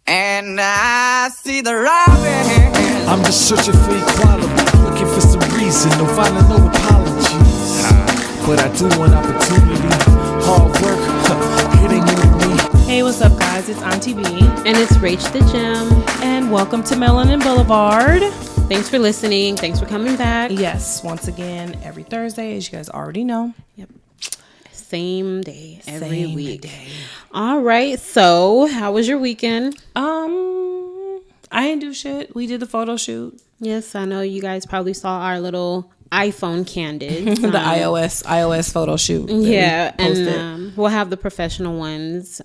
And I see the rabbit. I'm just searching for equality, looking for some reason, no violence, no apologies. But I do want opportunity, hard work, it ain't new to me. Hey, what's up, guys? It's Auntie B. And it's Rach the Gym. And welcome to Melanin Boulevard. Thanks for listening. Thanks for coming back. Yes, once again, every Thursday, as you guys already know. Yep. Same day, every week. Day. All right. So, how was your weekend? I didn't do shit. We did the photo shoot. Yes, I know you guys probably saw our little iPhone candid. The iOS photo shoot. Yeah, and we'll have the professional ones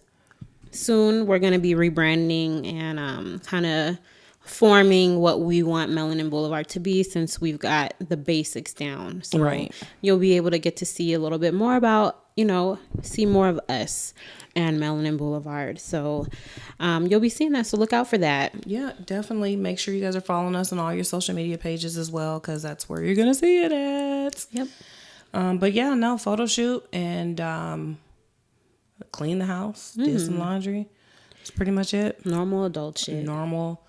soon. We're going to be rebranding and kind of forming what we want Melanin Boulevard to be, since we've got the basics down. So right. You'll be able to get to see a little bit more about, see more of us and Melanin Boulevard. So you'll be seeing that. So look out for that. Yeah, definitely. Make sure you guys are following us on all your social media pages as well, because that's where you're going to see it at. Yep. But yeah, no, photo shoot and clean the house, did some laundry. That's pretty much it. Normal adult shit. Normal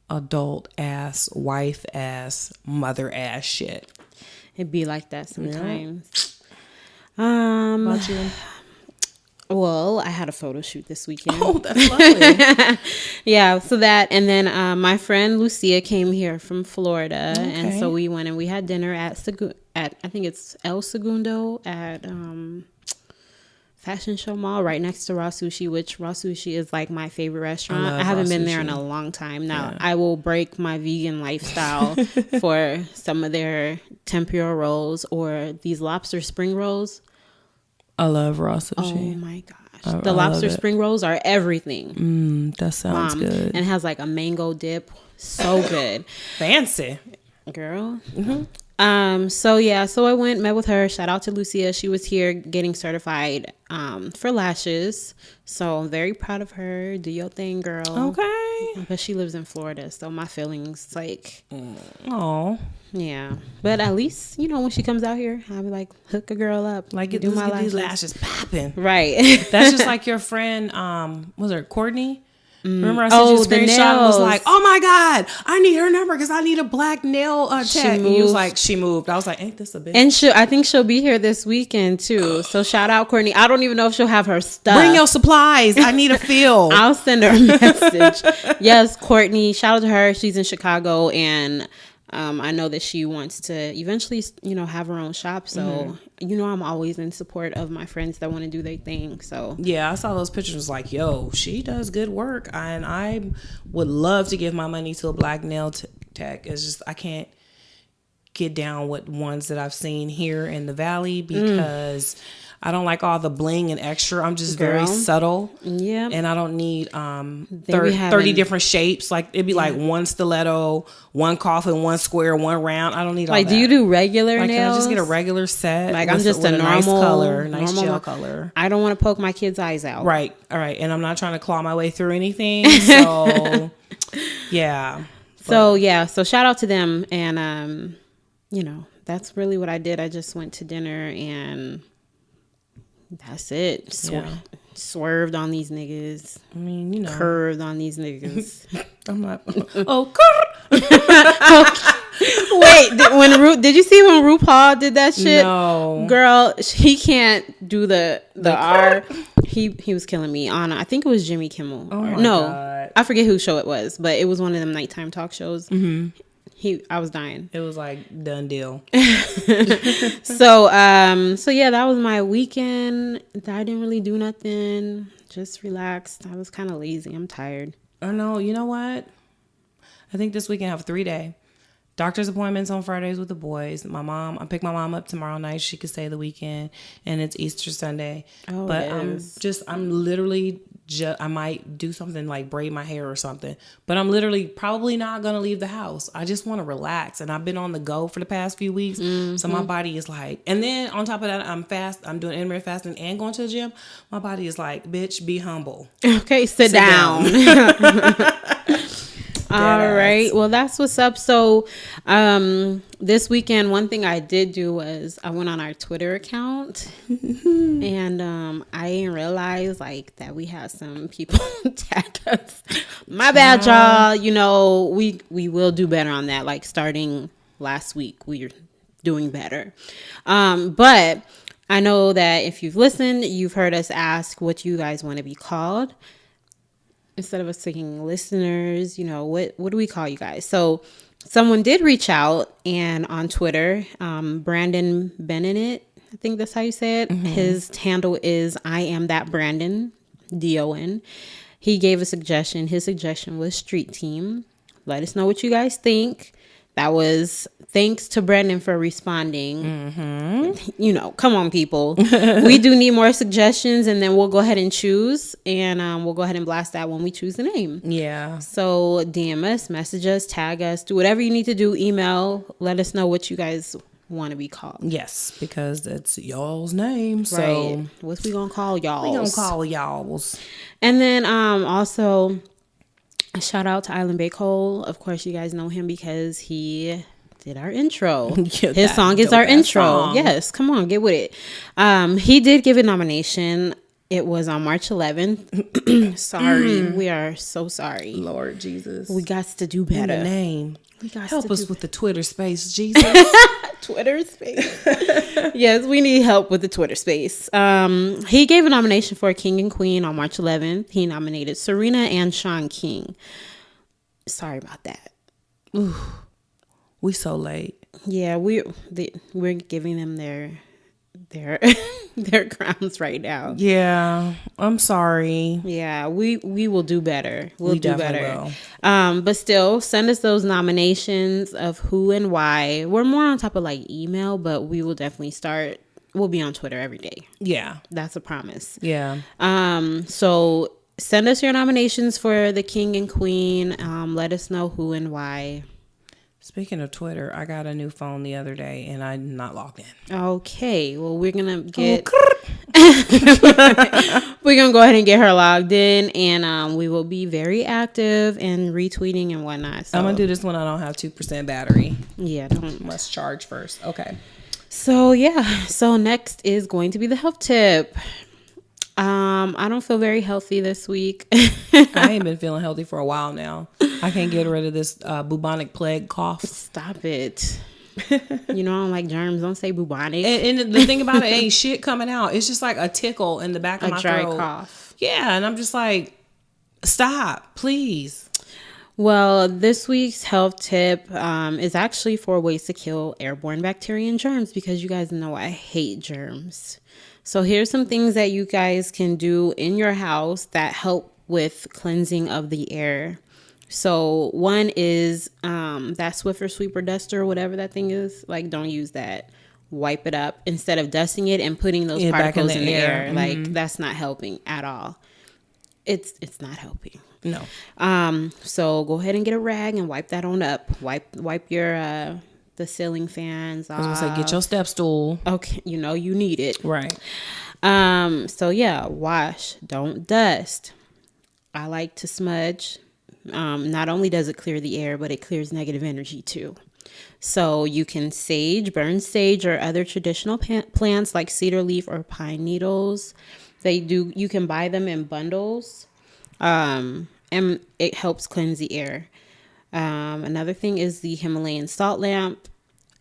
adult ass, wife ass, mother ass shit. It'd be like that sometimes. About you? Well, I had a photo shoot this weekend. Oh, that's lovely. Yeah, so that, and then my friend Lucia came here from Florida, Okay. and so we went and we had dinner at I think it's El Segundo at Fashion Show Mall, right next to Raw Sushi, which Raw Sushi is like my favorite restaurant. I haven't been there in a long time now. Yeah. I will break my vegan lifestyle for some of their tempura rolls or these lobster spring rolls. I love Raw Sushi. Oh my gosh. The lobster spring rolls are everything. That sounds good. And it has like a mango dip. So good. Fancy. Girl. Mm-hmm. So I went, met with her. Shout out to Lucia. She was here getting certified for lashes. So I'm very proud of her. Do your thing, girl. Okay. But she lives in Florida, so my feelings Oh. Yeah. But at least, when she comes out here, I'll be like, hook a girl up. Like, get these lashes popping. Right. That's just like your friend, was her Courtney? Remember I sent you a screenshot and was like, oh my God, I need her number because I need a black nail tech. And he was like, she moved. I was like, ain't this a bitch? And I think she'll be here this weekend too. So shout out Courtney. I don't even know if she'll have her stuff. Bring your supplies. I need a feel. I'll send her a message. Yes, Courtney. Shout out to her. She's in Chicago, and I know that she wants to eventually, have her own shop. So, I'm always in support of my friends that want to do their thing. So, yeah, I saw those pictures. Like, yo, she does good work. And I would love to give my money to a black nail tech. It's just, I can't get down with ones that I've seen here in the Valley because I don't like all the bling and extra. I'm just very subtle. Yeah. And I don't need 30 different shapes. Like, it'd be like one stiletto, one coffin, one square, one round. I don't need all that. Like, do you do regular nails? Can I just get a regular set? Like, I'm just a normal nice color, nice gel color. I don't want to poke my kids' eyes out. Right. All right. And I'm not trying to claw my way through anything. So, yeah. So shout out to them. And, that's really what I did. I just went to dinner and that's it. Swerved on these niggas. I mean, curved on these niggas. I'm not. Wait, did you see when RuPaul did that shit? No, girl, he can't do the R. He was killing me on. I think it was Jimmy Kimmel. Oh my God. I forget whose show it was, but it was one of them nighttime talk shows. Mm-hmm. I was dying. It was like done deal. So yeah, that was my weekend. I didn't really do nothing. Just relaxed. I was kind of lazy. I'm tired. Oh no, you know what? I think this weekend I have a 3-day. Doctor's appointments on Fridays with the boys. I pick my mom up tomorrow night. She could stay the weekend, and it's Easter Sunday. Oh, but I'm literally I might do something like braid my hair or something, but I'm literally probably not going to leave the house. I just want to relax. And I've been on the go for the past few weeks. Mm-hmm. So my body is like, and then on top of that, I'm doing intermittent fasting and going to the gym. My body is like, bitch, be humble. Okay. Sit down. All right. Well, that's what's up. So this weekend, one thing I did do was I went on our Twitter account and I didn't realize like that we had some people tag us. My bad, y'all. You know, we will do better on that. Like starting last week, we're doing better. But I know that if you've listened, you've heard us ask what you guys want to be called. Instead of us saying listeners, you know, what do we call you guys? So someone did reach out, and on Twitter, Brandon Bennett, I think that's how you say it. Mm-hmm. His handle is I am that Brandon, DON. He gave a suggestion. His suggestion was Street Team. Let us know what you guys think. That was thanks to Brandon for responding. Mm-hmm. You know, come on, people. We do need more suggestions, and then we'll go ahead and choose, and we'll go ahead and blast that when we choose the name. Yeah. So DM us, message us, tag us, do whatever you need to do. Email, let us know what you guys want to be called. Yes, because it's y'all's name. Right. So what's we gonna call y'all? We gonna call y'all's. And then also, a shout out to Island Bakehole. Of course, you guys know him because he did our intro. His song is our intro. Song. Yes, come on, get with it. He did give a nomination. It was on March 11th. Sorry, we are so sorry. Lord Jesus, we got to do better. In the name. Help us with the Twitter space, Jesus. Twitter space. Yes, we need help with the Twitter space. He gave a nomination for King and Queen on March 11th. He nominated Serena and Sean King. Sorry about that. Ooh, we so late. Yeah, we're giving them their their crowns right now. Yeah, I'm sorry. Yeah, we will do better. We'll do better. Will. But still, send us those nominations of who and why. We're more on top of like email, but we will definitely start. We'll be on Twitter every day. Yeah, that's a promise. Yeah. So send us your nominations for the King and Queen. Let us know who and why. Speaking of Twitter, I got a new phone the other day and I'm not logged in. Okay, well we're gonna get we're gonna go ahead and get her logged in, and we will be very active and retweeting and whatnot. So I'm gonna do this when I don't have 2% battery. Yeah, must charge first. Okay. So yeah, so next is going to be the health tip. I don't feel very healthy this week. I ain't been feeling healthy for a while now. I can't get rid of this bubonic plague cough. Stop it. You know I don't like germs. Don't say bubonic. And the thing about it, ain't shit coming out. It's just like a tickle in the back of my throat. A dry cough. Yeah, and I'm just like, stop, please. Well, this week's health tip is actually 4 ways to kill airborne bacteria and germs, because you guys know I hate germs. So here's some things that you guys can do in your house that help with cleansing of the air. So one is that Swiffer sweeper duster, whatever that thing is. Like, don't use that. Wipe it up instead of dusting it and putting those particles in the air. Mm-hmm. Like, that's not helping at all. It's not helping. No. So go ahead and get a rag and wipe that on up. Wipe your the ceiling fans off. I was gonna say, get your step stool. Okay, you know you need it. Right. So yeah, wash, don't dust. I like to smudge. Not only does it clear the air, but it clears negative energy too. So you can burn sage or other traditional plants like cedar leaf or pine needles. You can buy them in bundles. And it helps cleanse the air. Another thing is the Himalayan salt lamp.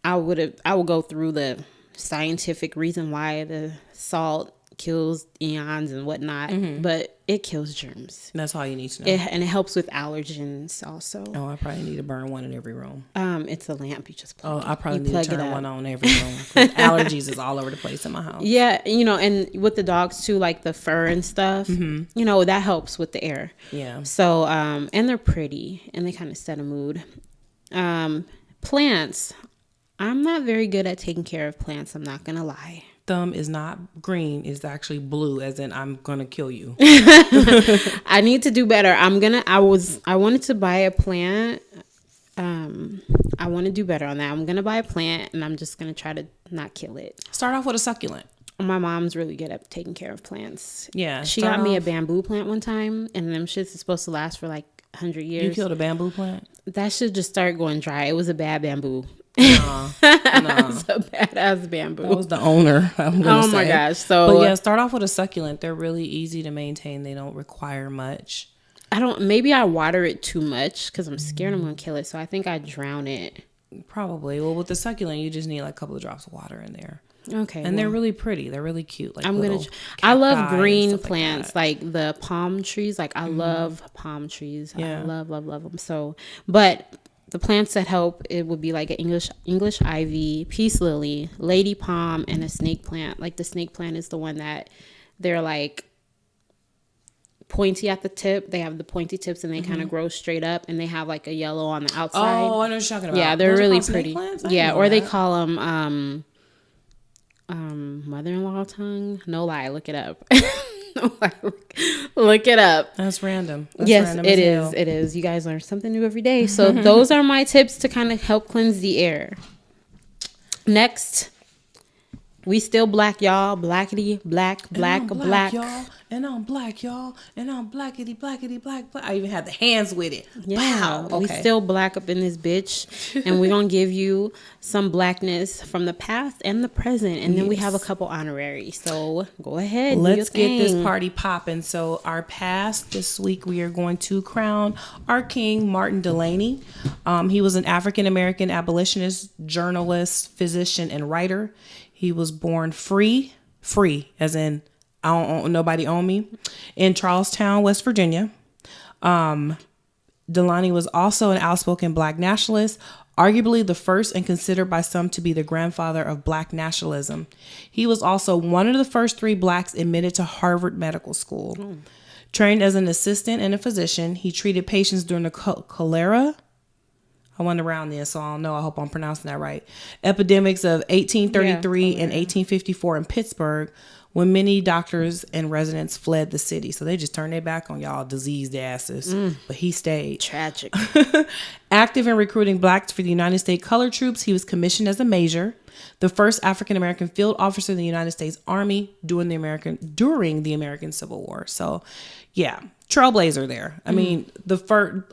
I will go through the scientific reason why the salt kills eons and whatnot, but it kills germs. That's all you need to know. And it helps with allergens also. Oh, I probably need to burn one in every room. It's a lamp. You just plug I probably need to turn one on every room. Allergies is all over the place in my house. Yeah, and with the dogs too, like the fur and stuff, that helps with the air. Yeah. So, and they're pretty and they kind of set a mood. Plants. I'm not very good at taking care of plants. I'm not going to lie. Thumb is not green, it's actually blue, as in I'm gonna kill you. I need to do better. I wanted to buy a plant. I want to do better on that. I'm gonna buy a plant and I'm just gonna try to not kill it. Start off with a succulent. My mom's really good at taking care of plants. Yeah. She got me a bamboo plant one time, and them shits is supposed to last for like 100 years. You killed a bamboo plant? That should just start going dry. It was a bad bamboo. No. It's a badass bamboo. That was the owner. My gosh. But yeah, start off with a succulent. They're really easy to maintain. They don't require much. maybe I water it too much because I'm scared I'm going to kill it. So I think I drown it. Probably. Well, with the succulent, you just need like a couple of drops of water in there. Okay. And they're really pretty. They're really cute. Like I love green plants, like the palm trees. Like I love palm trees. Yeah. I love them. So, but the plants that help, it would be like an English ivy, peace lily, lady palm, and a snake plant. Like the snake plant is the one that they're like pointy at the tip. They have the pointy tips and they kind of grow straight up, and they have like a yellow on the outside. Oh, I know what you're talking about. Yeah, they're Those are really called snake pretty. plants? I Yeah, didn't or know they that. call them mother-in-law tongue. No lie, look it up. No lie, look it up. That's random. That's Yes, random it as is. hell. It is. You guys learn something new every day. So those are my tips to kind of help cleanse the air. Next, we still black, y'all. Blackity, black, black, black. Y'all. And I'm black, y'all. And I'm blackity, blackity, black. I even had the hands with it. Yeah, Wow. we Okay. still black up in this bitch, and we're gonna give you some blackness from the past and the present, and then we have a couple honoraries. So go ahead, do your Let's get this thing. party popping. So our past this week, we are going to crown our king, Martin Delaney. He was an African-American abolitionist, journalist, physician, and writer. He was born free, as in I don't own, nobody own me, in Charlestown, West Virginia. Delaney was also an outspoken black nationalist, arguably the first and considered by some to be the grandfather of black nationalism. He was also one of the first 3 blacks admitted to Harvard Medical School. Trained as an assistant and a physician, he treated patients during the cholera. I wasn't around then, so I don't know. I hope I'm pronouncing that right. Epidemics of 1833 and 1854 in Pittsburgh, when many doctors and residents fled the city. So they just turned their back on y'all diseased asses. But he stayed. Tragic. Active in recruiting blacks for the United States colored troops, he was commissioned as a major, the first African-American field officer in the United States Army during the American Civil War. So, yeah, trailblazer there. I mean,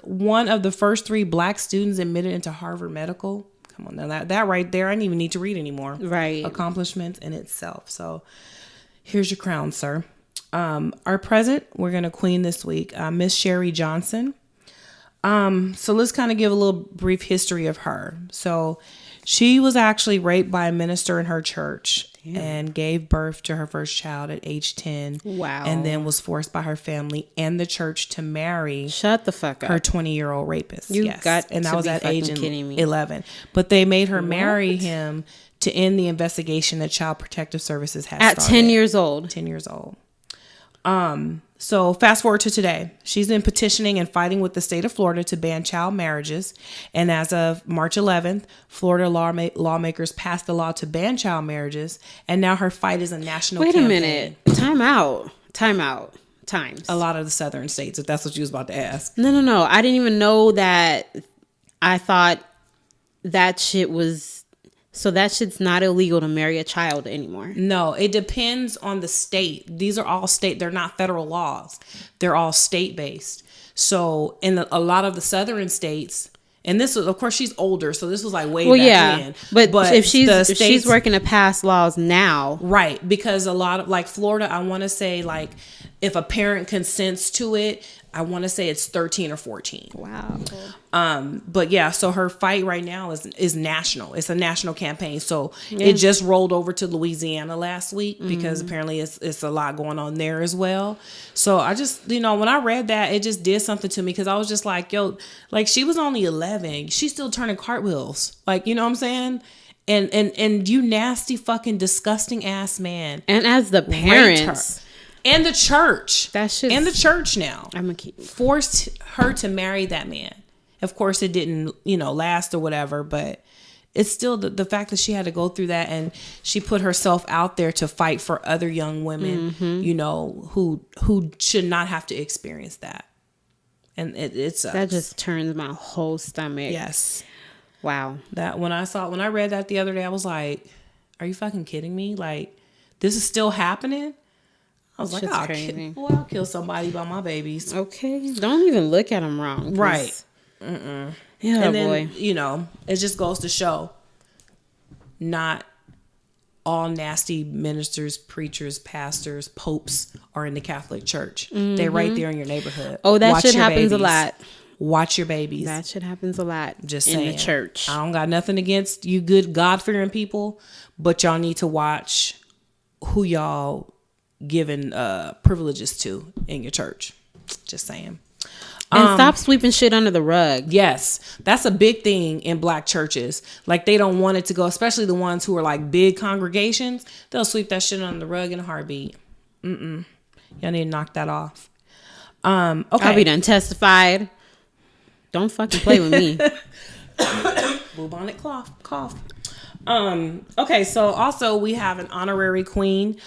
one of the first 3 black students admitted into Harvard Medical. Come on, now that right there, I didn't even need to read anymore. Right. Accomplishments in itself. So, here's your crown, sir. Our present, we're going to queen this week, Miss Sherry Johnson. So let's kind of give a little brief history of her. So she was actually raped by a minister in her church and gave birth to her first child at age 10. Wow. And then was forced by her family and the church to marry Shut the fuck up. her 20-year-old rapist. You yes. got and that to was be at fucking age kidding me. 11. But they made her marry him to end the investigation that Child Protective Services had At started. 10 years old. 10 years old. So fast forward to today. She's been petitioning and fighting with the state of Florida to ban child marriages. And as of March 11th, Florida lawmakers passed the law to ban child marriages. And now her fight is a national Wait campaign. a minute. Time out. Times. A lot of the southern states, if that's what you was about to ask. No. I didn't even know that. I thought that shit was... So that shit's not illegal to marry a child anymore. No, it depends on the state. These are all state. They're not federal laws. They're all state based. So in a lot of the southern states, and this was, of course, she's older, so this was like way back then. But if she's working to pass laws now, right? Because a lot of like Florida, I want to say like if a parent consents to it, I want to say it's 13 or 14. wow. But yeah, so her fight right now is national. It's a national campaign. So it just rolled over to Louisiana last week because apparently it's a lot going on there as well. So I just, when I read that, it just did something to me because I was just like, yo, like she was only 11. She's still turning cartwheels. Like, you know what I'm saying? And you nasty fucking disgusting ass man. And as the raped her. parents, And the church. That shit's- And the church now. I'm gonna keep... Forced her to marry that man. Of course, it didn't, last or whatever, but it's still the fact that she had to go through that and she put herself out there to fight for other young women, who should not have to experience that. And it sucks. That just turns my whole stomach. Yes. Wow. That when I read that the other day, I was like, are you fucking kidding me? Like, this is still happening? I was like, Shit's I'll crazy. kill somebody by my babies. Okay. Don't even look at him wrong. 'Cause- Right. Yeah, And boy. then, it just goes to show not all nasty ministers, preachers, pastors, popes are in the Catholic Church. They're right there in your neighborhood. Oh, that Watch shit your happens a babies. lot. Watch your babies. That shit happens a lot. Just in saying. the church. I don't got nothing against you good God-fearing people, but y'all need to watch who y'all giving privileges to in your church. Just saying. And stop sweeping shit under the rug. Yes, that's a big thing in black churches. Like, they don't want it to go, especially the ones who are like big congregations. They'll sweep that shit under the rug in a heartbeat. Y'all need to knock that off. Okay. I'll be done testified. Don't fucking play with me. Bubonic cough. Okay, so also we have an honorary queen.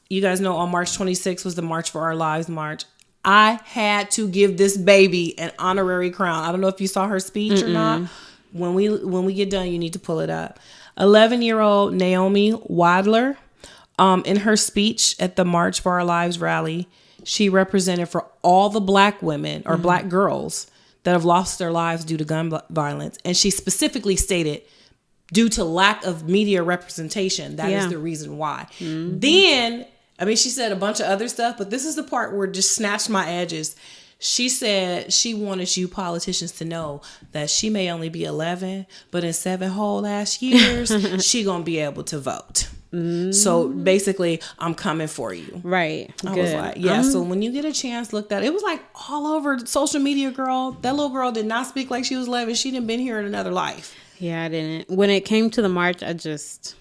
You guys know on March 26th was the March for Our Lives March. I had to give this baby an honorary crown. I don't know if you saw her speech or not. When we get done, you need to pull it up. 11-year-old Naomi Wadler, in her speech at the March for Our Lives rally, she represented for all the black women or black girls that have lost their lives due to gun violence. And she specifically stated, due to lack of media representation, that is the reason why. Then, I mean, she said a bunch of other stuff, but this is the part where it just snatched my edges. She said she wanted you politicians to know that she may only be 11, but in 7 whole last years, she gonna be able to vote. So basically, I'm coming for you. Right. I Good. was like, yeah. So when you get a chance, look that. It was like all over social media, girl. That little girl did not speak like she was 11. She didn't been here in another life. Yeah, I didn't. When it came to the march, I just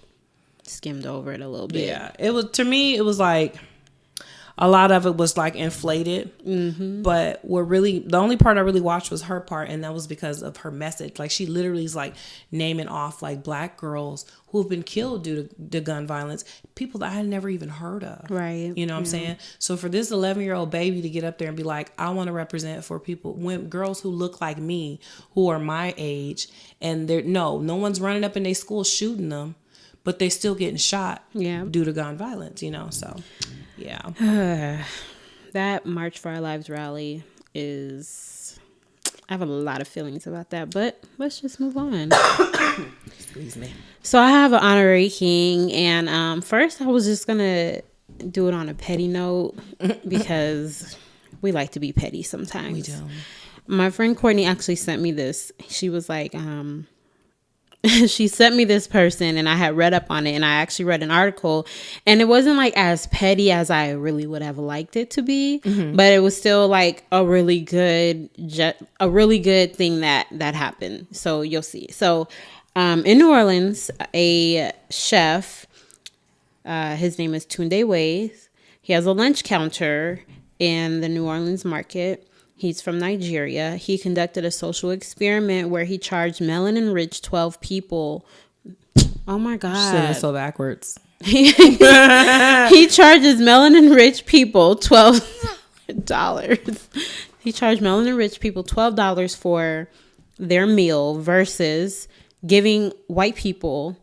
skimmed over it a little bit. Yeah, it was, to me, it was like a lot of it was like inflated. But the only part I really watched was her part, and that was because of her message. Like, she literally is like naming off like black girls who have been killed due to gun violence, people that I had never even heard of. Right. You know what I'm saying? So for this 11-year-old baby to get up there and be like, I want to represent for people, girls who look like me, who are my age, and no one's running up in their school shooting them, but they still getting shot due to gun violence, you know? So, yeah. That March for Our Lives rally is... I have a lot of feelings about that, but let's just move on. Excuse me. So I have an honorary king, and first I was just going to do it on a petty note because we like to be petty sometimes. We do. My friend Courtney actually sent me this. She was like... she sent me this person, and I had read up on it, and I actually read an article, and it wasn't like as petty as I really would have liked it to be, but it was still like a really good thing that happened. So you'll see. So in New Orleans, a chef, his name is Tunde Ways. He has a lunch counter in the New Orleans market. He's from Nigeria. He conducted a social experiment where he charged melanin-rich 12 people. Oh my God. She said it so backwards. He charges melanin-rich people $12. He charged melanin-rich people $12 for their meal versus giving white people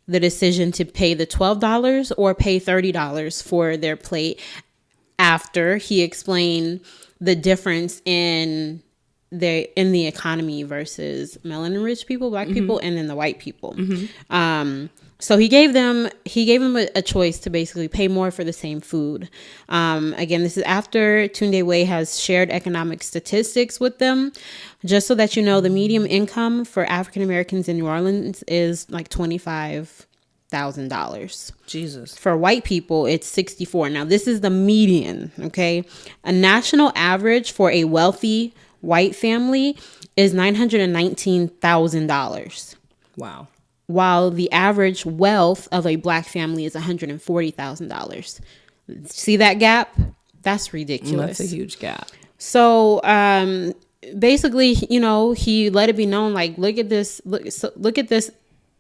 the decision to pay the $12 or pay $30 for their plate, after he explained the difference in the economy versus melanin rich people, black people, and then the white people. So he gave them a choice to basically pay more for the same food. Again, this is after Tunde Way has shared economic statistics with them. Just so that you know, the median income for African Americans in New Orleans is like $25,000. Jesus. For white people, it's $64,000. Now, this is the median, okay? A national average for a wealthy white family is $919,000. Wow. While the average wealth of a black family is $140,000. See that gap? That's ridiculous. That's a huge gap. So, basically, you know, he let it be known, like, look at this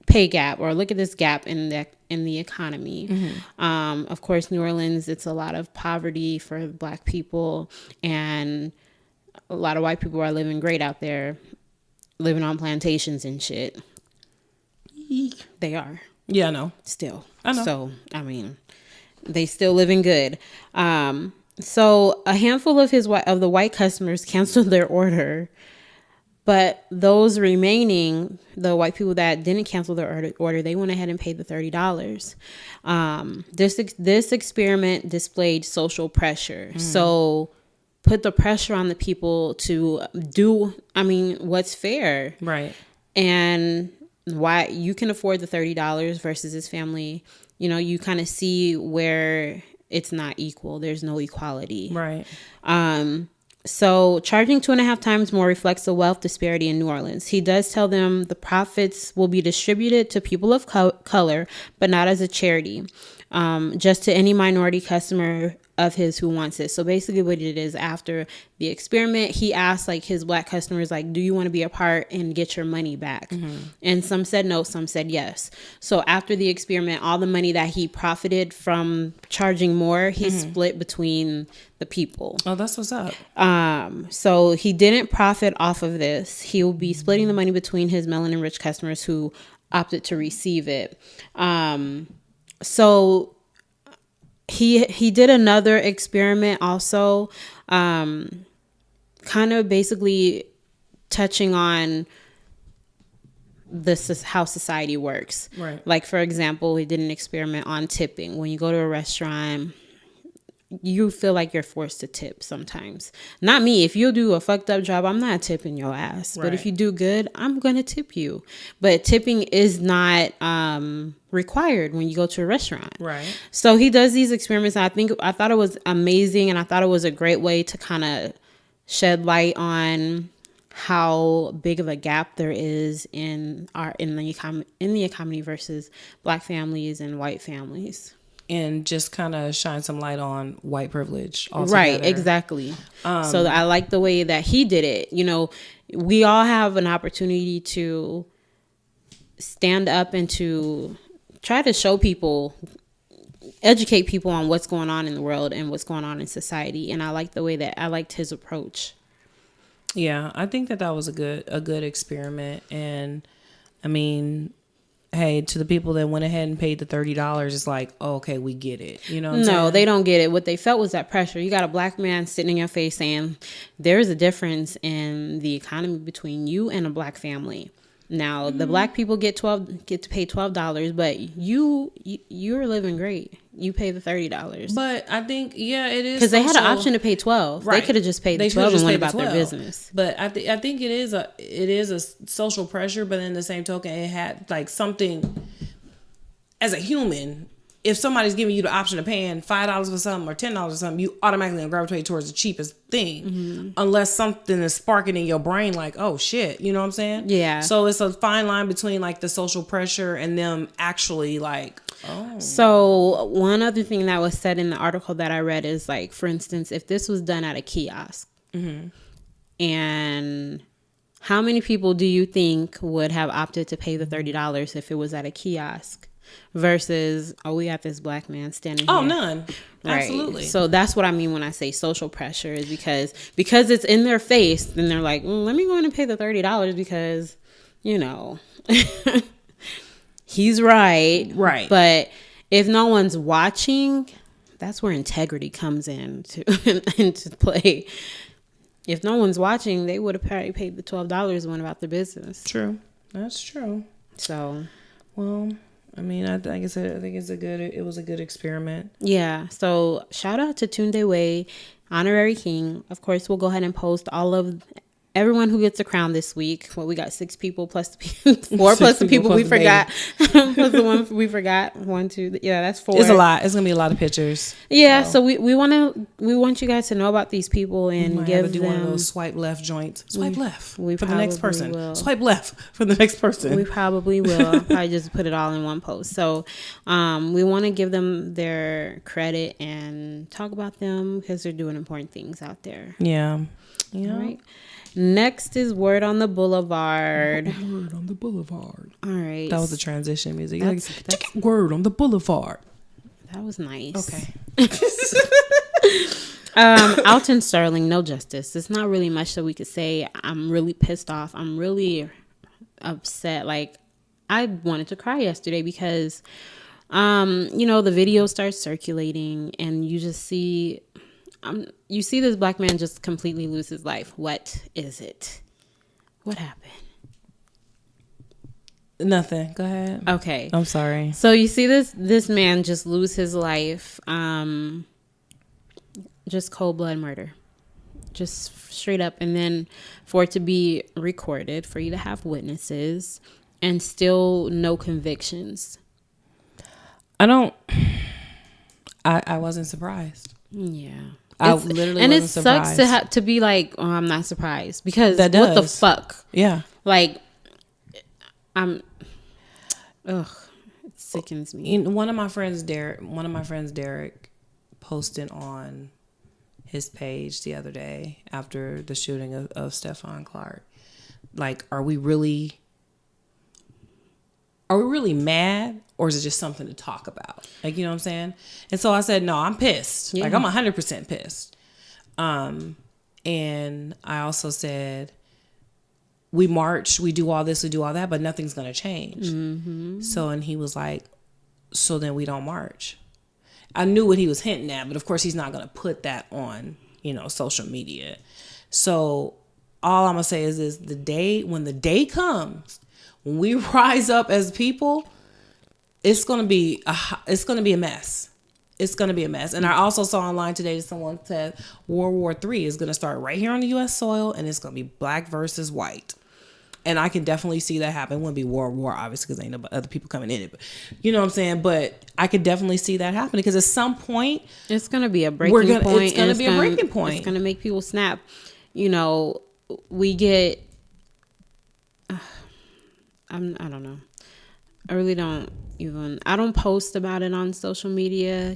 pay gap, or look at this gap in the economy. Of course, New Orleans, it's a lot of poverty for black people, and a lot of white people are living great out there, living on plantations and shit. They are. Yeah, I know. Still. I know. So, I mean, they still living good. So a handful of the white customers canceled their order, But those remaining, the white people that didn't cancel their order, they went ahead and paid the $30. This experiment displayed social pressure. So put the pressure on the people to do, what's fair. Right. And why you can afford the $30 versus his family. You kind of see where it's not equal. There's no equality. Right. So charging 2.5 times more reflects the wealth disparity in New Orleans. He does tell them the profits will be distributed to people of color, but not as a charity, just to any minority customer of his who wants it. So basically what it is, after the experiment, he asked like his black customers, like, do you want to be a part and get your money back? And some said no, some said yes. So after the experiment, all the money that he profited from charging more, he split between the people. Oh, that's what's up. So he didn't profit off of this. He will be splitting the money between his melanin rich customers who opted to receive it. So he did another experiment also, kind of basically touching on how society works. Right. Like, for example, he did an experiment on tipping. When you go to a restaurant, you feel like you're forced to tip sometimes. Not me. If you do a fucked up job, I'm not tipping your ass. Right. But if you do good, I'm going to tip you. But tipping is not required when you go to a restaurant. Right. So he does these experiments. And I thought it was amazing. And I thought it was a great way to kind of shed light on how big of a gap there is in the economy versus black families and white families. And just kind of shine some light on white privilege altogether. Right, exactly. So I like the way that he did it. We all have an opportunity to stand up and to try to show people, educate people on what's going on in the world and what's going on in society. And I like the way that I liked his approach. Yeah, I think that was a good experiment. And hey, to the people that went ahead and paid the $30, it's like, oh, okay, we get it. You know what I'm saying? They don't get it. What they felt was that pressure. You got a black man sitting in your face saying, there's a difference in the economy between you and a black family. Now, the black people get to pay $12, but you're living great. You pay the $30. But I think, it is. Because they had an option to pay $12. Right. They could have just paid the $12 and went about their business. But I think it is a social pressure, but in the same token, it had like something, as a human, if somebody's giving you the option of paying $5 for something or $10 for something, you automatically gravitate towards the cheapest thing, unless something is sparking in your brain like, oh shit, you know what I'm saying? Yeah. So it's a fine line between like the social pressure and them actually like, oh. So one other thing that was said in the article that I read is like, for instance, if this was done at a kiosk, and how many people do you think would have opted to pay the $30 if it was at a kiosk? Versus, we got this black man standing here. Oh, none. Right. Absolutely. So that's what I mean when I say social pressure, is because it's in their face, then they're like, let me go in and pay the $30 because, he's right. Right. But if no one's watching, that's where integrity comes into play. If no one's watching, they would have probably paid the $12 and went about their business. True. That's true. So, well, like I said, I think it was a good experiment. Yeah. So shout out to Tunde Way, honorary king. Of course, we'll go ahead and post all of everyone who gets a crown this week. Well, we got 6 people plus four plus the people we forgot. Plus the one we forgot. 1, 2. Yeah, that's 4. It's a lot. It's gonna be a lot of pictures. Yeah. So we want you guys to know about these people and give them one of those swipe left joints. Swipe left for the probably next person. will. Swipe left for the next person. We probably will. Probably just put it all in one post. So we want to give them their credit and talk about them because they're doing important things out there. Yeah. All right. Next is Word on the Boulevard. Word on the Boulevard. All right. That was the transition music. That's Word on the Boulevard. That was nice. Okay. Alton Sterling, no justice. There's not really much that we could say. I'm really pissed off. I'm really upset. Like, I wanted to cry yesterday because, the video starts circulating and you just see... you see this black man just completely lose his life. What is it? What happened? Nothing. Go ahead. Okay. I'm sorry. So you see this man just lose his life. Just cold blood murder. Just straight up. And then for it to be recorded, for you to have witnesses, and still no convictions. I wasn't surprised. Yeah. I literally and wasn't surprised. And it sucks to be like, oh, I'm not surprised. Because that what the does. fuck? Yeah. Like, it sickens me. One of my friends, Derek, posted on his page the other day after the shooting of Stephon Clark. Like, are we really mad, or is it just something to talk about? Like, you know what I'm saying? And so I said, no, I'm pissed. Yeah. Like, I'm 100% pissed. And I also said, we march, we do all this, we do all that, but nothing's going to change. Mm-hmm. So, and he was like, so then we don't march. I knew what he was hinting at, but of course he's not going to put that on, social media. So all I'm going to say is this: when the day comes, when we rise up as people, it's going to be a mess. It's going to be a mess. And I also saw online today that someone said World War III is going to start right here on the U.S. soil, and it's going to be black versus white. And I can definitely see that happen. It wouldn't be World War, obviously, because ain't no other people coming in it. But you know what I'm saying? But I could definitely see that happening, because at some point, it's going to be a breaking point. It's going to be a breaking point. It's going to make people snap. We get... I don't know. I really don't even... I don't post about it on social media.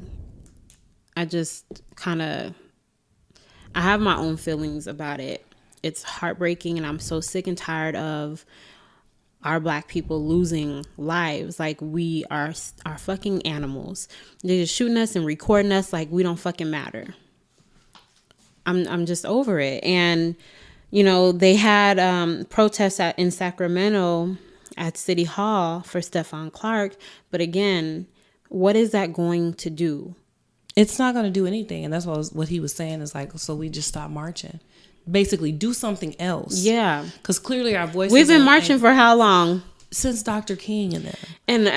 I just kind of... I have my own feelings about it. It's heartbreaking, and I'm so sick and tired of our black people losing lives. Like, we are fucking animals. They're just shooting us and recording us like we don't fucking matter. I'm just over it. And, they had protests in Sacramento at City Hall for Stephon Clark. But again, what is that going to do? It's not going to do anything. And that's what he was saying is like, so we just stop marching. Basically, do something else. Yeah. Because clearly our voices... We've been marching for how long? Since Dr. King and them.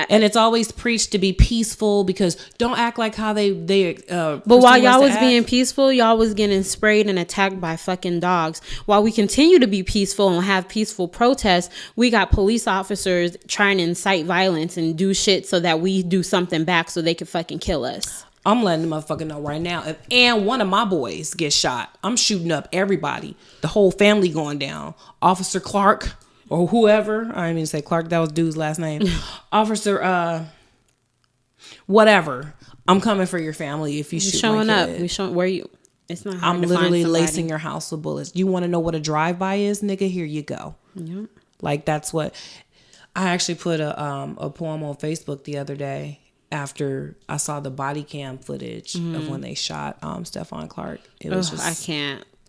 And it's always preached to be peaceful, because don't act like how they but while y'all was being peaceful, y'all was getting sprayed and attacked by fucking dogs. While we continue to be peaceful and have peaceful protests, we got police officers trying to incite violence and do shit so that we do something back so they can fucking kill us. I'm letting the motherfucker know right now. And one of my boys gets shot, I'm shooting up everybody. The whole family going down. Officer Clark or whoever. I didn't mean to say Clark. That was dude's last name. Officer, whatever. I'm coming for your family if you shoot showing my up. kid. We showing where you. It's not hard I'm to literally find somebody. lacing your house with bullets. You want to know what a drive-by is, nigga? Here you go. Yep. Like, that's what... I actually put a poem on Facebook the other day after I saw the body cam footage of when they shot Stephon Clark. It was just...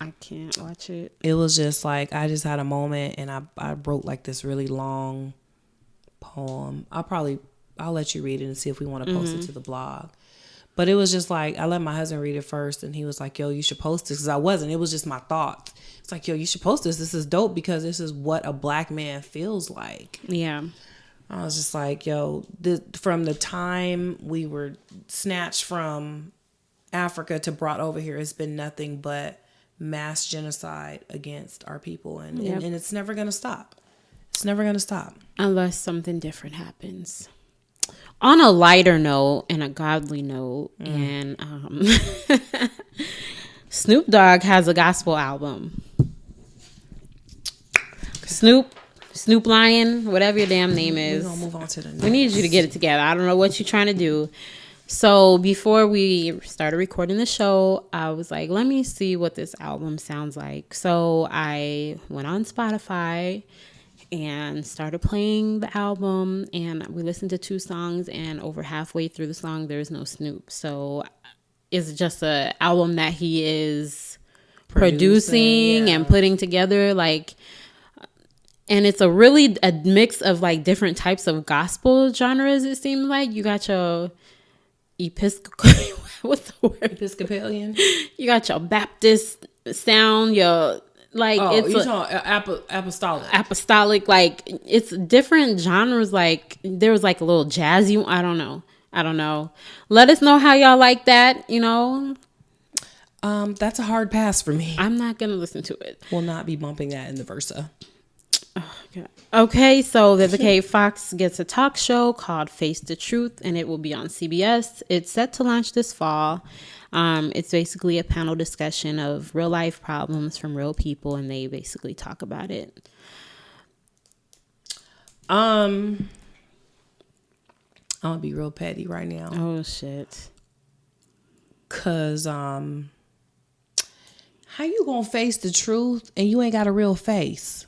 I can't watch it. It was just like, I just had a moment, and I wrote like this really long poem. I'll let you read it and see if we want to post it to the blog. But it was just like, I let my husband read it first, and he was like, yo, you should post this. Because I wasn't. It was just my thought. It's like, yo, you should post this. This is dope, because this is what a black man feels like. Yeah. I was just like, yo, from the time we were snatched from Africa to brought over here, it's been nothing but mass genocide against our people. And it's never going to stop. It's never going to stop. Unless something different happens. On a lighter note and a godly note, and Snoop Dogg has a gospel album. Snoop Lion, whatever your damn name is. We're gonna move on to the next. We need you to get it together. I don't know what you're trying to do. So before we started recording the show, I was like, let me see what this album sounds like. So I went on Spotify and started playing the album, and we listened to 2 songs, and over halfway through the song, there's no Snoop. So it's just an album that he is producing and putting together, like, and it's a mix of like different types of gospel genres. It seems like you got your what's the word? Episcopalian. You got your Baptist sound, your Like Oh, it's you talking apostolic? apostolic. Like it's different genres. Like there was like a little jazzy. I don't know. Let us know how y'all like that. That's a hard pass for me. I'm not gonna listen to it. Will not be bumping that in the Versa. Okay, so Vivica A. Fox gets a talk show called Face the Truth, and it will be on CBS. It's set to launch this fall. It's basically a panel discussion of real life problems from real people, and they basically talk about it. I'm gonna be real petty right now. Oh shit! Cause how you gonna face the truth and you ain't got a real face?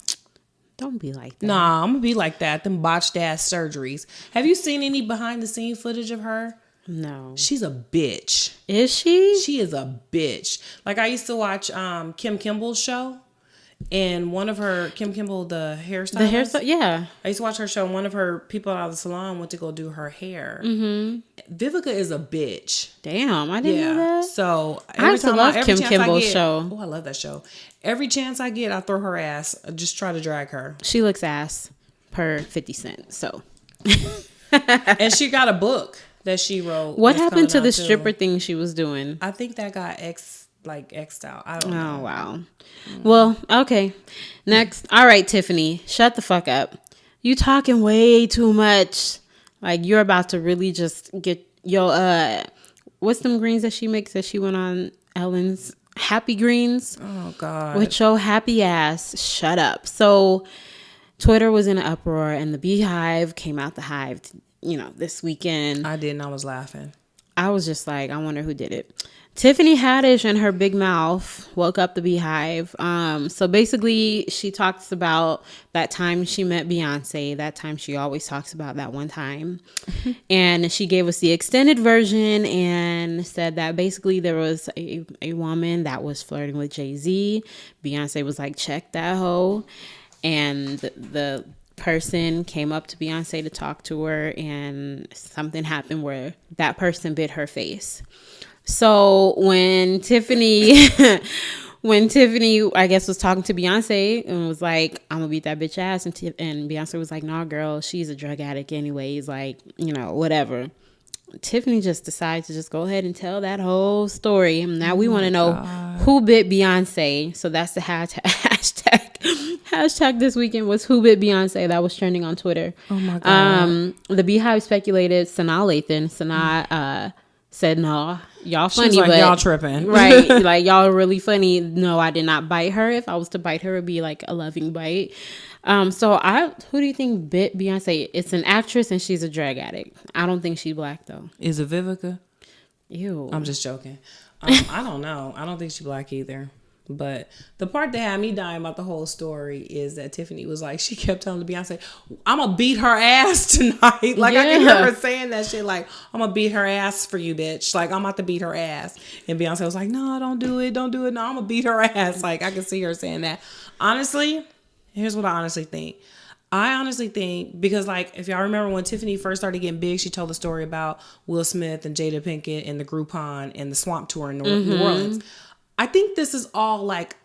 Don't be like that. Nah, I'm gonna be like that. Them botched ass surgeries. Have you seen any behind the scene footage of her? No. She's a bitch. Is she? She is a bitch. Like I used to watch Kim Kimball's show, and one of her Kim Kimble, the hairstylist. Yeah. I used to watch her show. And one of her people out of the salon went to go do her hair. Mm-hmm. Vivica is a bitch. Damn, I didn't know that. So I used to love Kim Kimball's show. Oh, I love that show. Every chance I get, I throw her ass. I just try to drag her. She looks ass per 50 Cent. So. And she got a book that she wrote. What happened to the stripper thing she was doing? I think that got X'd out. I don't know. Oh, wow. Well, okay. Next. All right, Tiffany, shut the fuck up. You talking way too much. Like, you're about to really just get what's them greens that she makes that she went on Ellen's Happy Greens? Oh, God. With your happy ass. Shut up. So, Twitter was in an uproar, and the Beehive came out the hive, this weekend. I didn't. I was laughing. I was just like, I wonder who did it. Tiffany Haddish and her big mouth woke up the Beehive. So basically, she talks about that time she met Beyonce. That time she always talks about that one time. And she gave us the extended version and said that basically there was a woman that was flirting with Jay-Z. Beyonce was like, check that hoe. And the person came up to Beyonce to talk to her, and something happened where that person bit her face. So when Tiffany I guess was talking to Beyonce and was like, I'm gonna beat that bitch ass, and Beyonce was like, nah girl, she's a drug addict anyways, like, whatever. Tiffany just decided to just go ahead and tell that whole story. Now we want to know who bit Beyonce. So that's the hashtag. Hashtag this weekend was who bit Beyonce. That was trending on Twitter. Oh my God. The Beehive speculated Sanaa Lathan. Sanaa said, no, y'all funny, like, but y'all tripping. Right. Like, y'all are really funny. No, I did not bite her. If I was to bite her, it would be like a loving bite. So who do you think bit Beyonce? It's an actress and she's a drug addict. I don't think she's black though. Is it Vivica? Ew. I'm just joking. I don't know. I don't think she's black either. But the part that had me dying about the whole story is that Tiffany was like, she kept telling Beyonce, I'm going to beat her ass tonight. Like, I can hear her saying that shit, like, I'm going to beat her ass for you, bitch. Like, I'm about to beat her ass. And Beyonce was like, no, don't do it. Don't do it. No, I'm going to beat her ass. Like, I can see her saying that. Honestly, here's what I honestly think. I honestly think, because like, if y'all remember when Tiffany first started getting big, she told the story about Will Smith and Jada Pinkett and the Groupon and the Swamp Tour in New Orleans. I think this is all like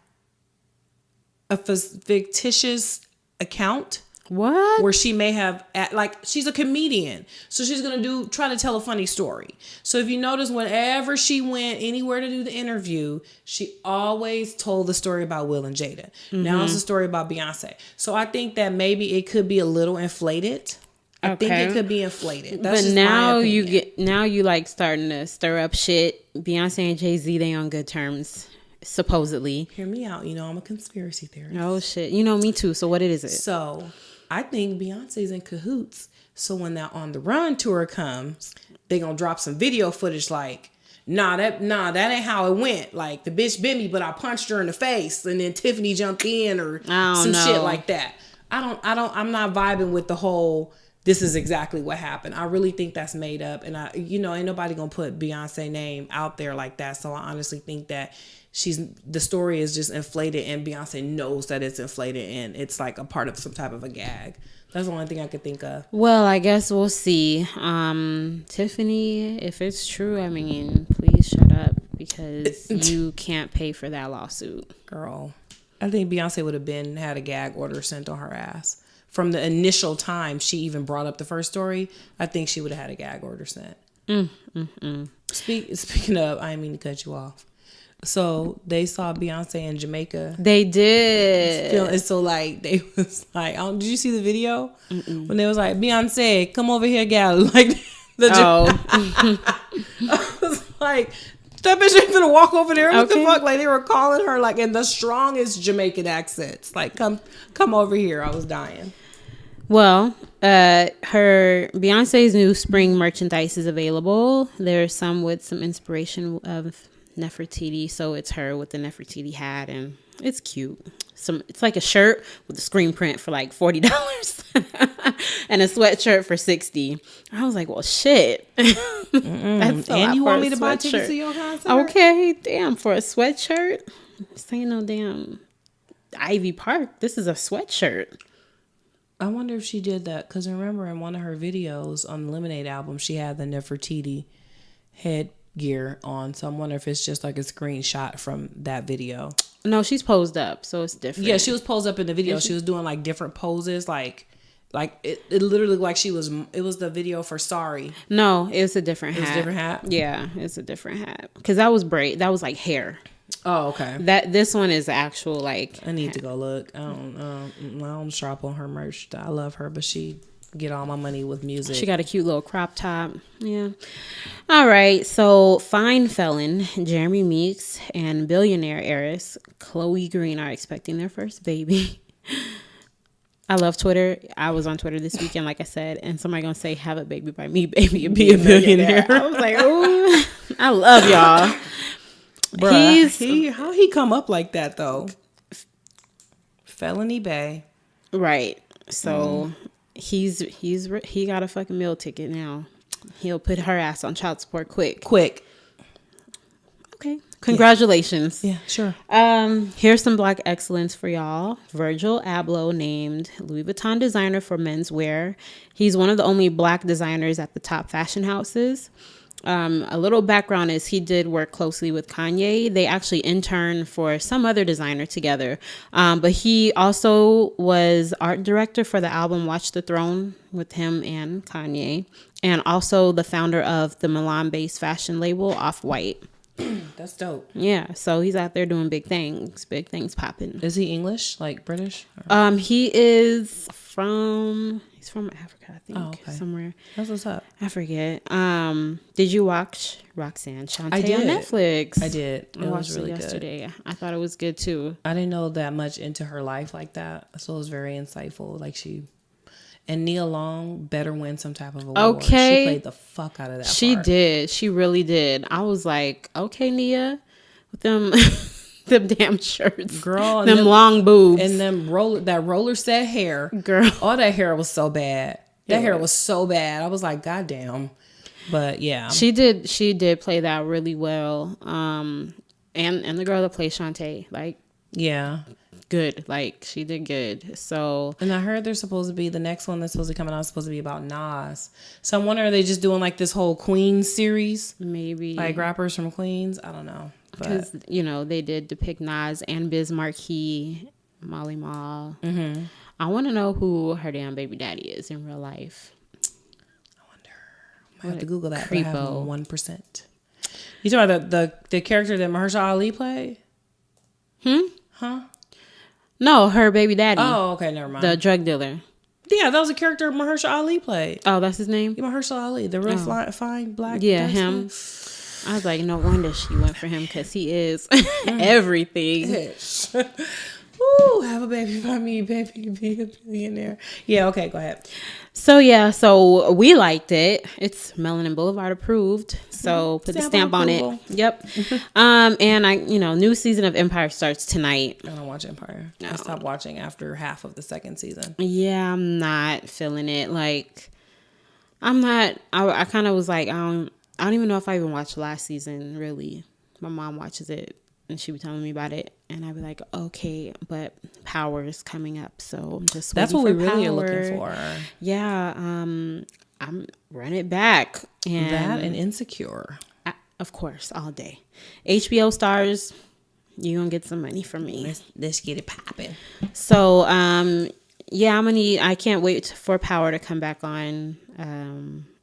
a fictitious account. What? Where she may have, like, she's a comedian. So she's going to try to tell a funny story. So if you notice, whenever she went anywhere to do the interview, she always told the story about Will and Jada. Now it's a story about Beyonce. So I think that maybe it could be a little inflated. I think it could be inflated. That's but just now my opinion. you like starting to stir up shit. Beyonce and Jay-Z, they on good terms, supposedly. Hear me out. I'm a conspiracy theorist. Oh shit. Me too. So what is it? So I think Beyonce's in cahoots. So when that On the Run tour comes, they gonna drop some video footage like, that ain't how it went. Like, the bitch bit me, but I punched her in the face, and then Tiffany jumped in, or some shit like that. I'm not vibing with the whole, this is exactly what happened. I really think that's made up, and ain't nobody gonna put Beyonce name out there like that. So I honestly think that the story is just inflated, and Beyonce knows that it's inflated, and it's like a part of some type of a gag. That's the only thing I could think of. Well, I guess we'll see. Tiffany, if it's true, please shut up, because you can't pay for that lawsuit. Girl, I think Beyonce would have had a gag order sent on her ass. From the initial time she even brought up the first story, I think she would have had a gag order sent. Speaking of, I didn't mean to cut you off. So they saw Beyonce in Jamaica. They did. And so like they was like, did you see the video when they was like, Beyonce, come over here, gal? Like I was like, that bitch ain't gonna walk over there. What the fuck? Like they were calling her like in the strongest Jamaican accents. Like come over here. I was dying. Well, her Beyonce's new spring merchandise is available. There's some with some inspiration of Nefertiti, so it's her with the Nefertiti hat, and it's cute. It's like a shirt with a screen print for like $40 and a sweatshirt for $60. I was like, well, shit. That's and you want me to buy tickets to your concert? Okay, damn, for a sweatshirt. This ain't no damn Ivy Park. This is a sweatshirt. I wonder if she did that because remember in one of her videos on the Lemonade album, she had the Nefertiti headgear on. So I wonder if it's just like a screenshot from that video. No, she's posed up, so it's different. Yeah, she was posed up in the video. She was doing like different poses, like it literally like she was. It was the video for Sorry. No, it was a different hat. It was a different hat. Yeah, it's a different hat because that was That was like hair. Oh, okay. This one is actual like. I need to go look. I don't shop on her merch. I love her, but she get all my money with music. She got a cute little crop top. Yeah. All right. So fine felon Jeremy Meeks and billionaire heiress Chloe Green are expecting their first baby. I love Twitter. I was on Twitter this weekend, like I said, and somebody gonna say, "Have a baby by me, baby, and be a billionaire." I was like, "Oh, I love y'all." Bruh, how he come up like that though? Felony Bay, right? So he got a fucking meal ticket now. He'll put her ass on child support quick. Okay, congratulations. Yeah, sure. Here's some Black excellence for y'all. Virgil Abloh named Louis Vuitton designer for menswear. He's one of the only Black designers at the top fashion houses. A little background is he did work closely with Kanye. They actually interned for some other designer together. But he also was art director for the album Watch the Throne with him and Kanye. And also the founder of the Milan-based fashion label Off-White. That's dope. Yeah, so he's out there doing big things popping. Is he English, like British? He is he's from Africa, I think. Oh, okay. Somewhere. That's what's up. I forget. Did you watch Roxanne Shante I did. on Netflix? I did. I watched it yesterday. I thought it was good too. I didn't know that much into her life like that, so it was very insightful. Like and Nia Long better win some type of award. Okay. She played the fuck out of that She part. did. She really did. I was like, okay, Nia, with them them damn shirts. Girl. Them long boobs. And them roller set hair. Girl. All that hair was so bad. That hair was so bad. I was like, God damn. But yeah. She did play that really well. And the girl that played Shantae, like, yeah. Good. Like, she did good. So, and I heard there's supposed to be the next one that's supposed to come out, supposed to be about Nas. So I'm wondering, are they just doing like this whole Queens series? Maybe. Like rappers from Queens? I don't know. Because, they did depict Nas and Biz Markie, Molly Mall. Mm-hmm. I want to know who her damn baby daddy is in real life. I wonder. I have to Google that. Creepo. But I have 1%. You talking about the character that Mahershala Ali played? Huh? No, her baby daddy. Oh, okay, never mind. The drug dealer. Yeah, that was a character Mahershala Ali played. Oh, that's his name? Mahershala Ali, the real fine black. Yeah, him. I was like, no wonder she went for him because he is everything. Ooh, have a baby by me, baby, be a billionaire. Yeah, okay, go ahead. So we liked it. It's Melanin Boulevard approved. So put the stamp on it. Yep. And new season of Empire starts tonight. I don't watch Empire. I stopped watching after half of the second season. Yeah, I'm not feeling it. Like, I'm not. I kind of was like, I don't even know if I even watched last season. Really, my mom watches it. And she be telling me about it, and I'd be like, "Okay, but Power is coming up, so I'm just that's what we really Power. Are looking for." Yeah, I'm run it back, and that and Insecure, of course, all day. HBO stars You gonna get some money from me. Let's get it popping. So, yeah, I can't wait for Power to come back on.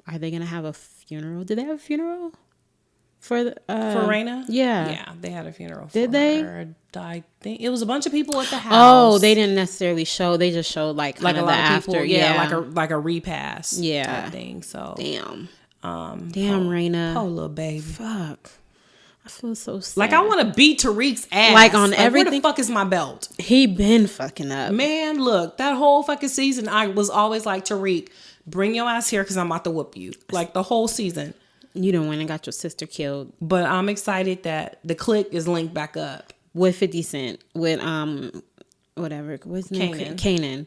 Are they gonna have a funeral? Did they have a funeral for Raina? Yeah, they had a funeral. Did for they? Her. I think it was a bunch of people at the house. Oh, they didn't necessarily show. They just showed like a lot of after. people. Yeah, like a repass. Yeah, type thing. So damn, Raina, poor little baby. Fuck. I feel so sad. Like, I want to beat Tariq's ass. Like, on everything. Where the fuck is my belt? He been fucking up. Man, look, that whole fucking season, I was always like, Tariq, bring your ass here because I'm about to whoop you. Like, the whole season. You done went and got your sister killed. But I'm excited that the clique is linked back up. With 50 Cent. With, whatever. What's his name? Kanan.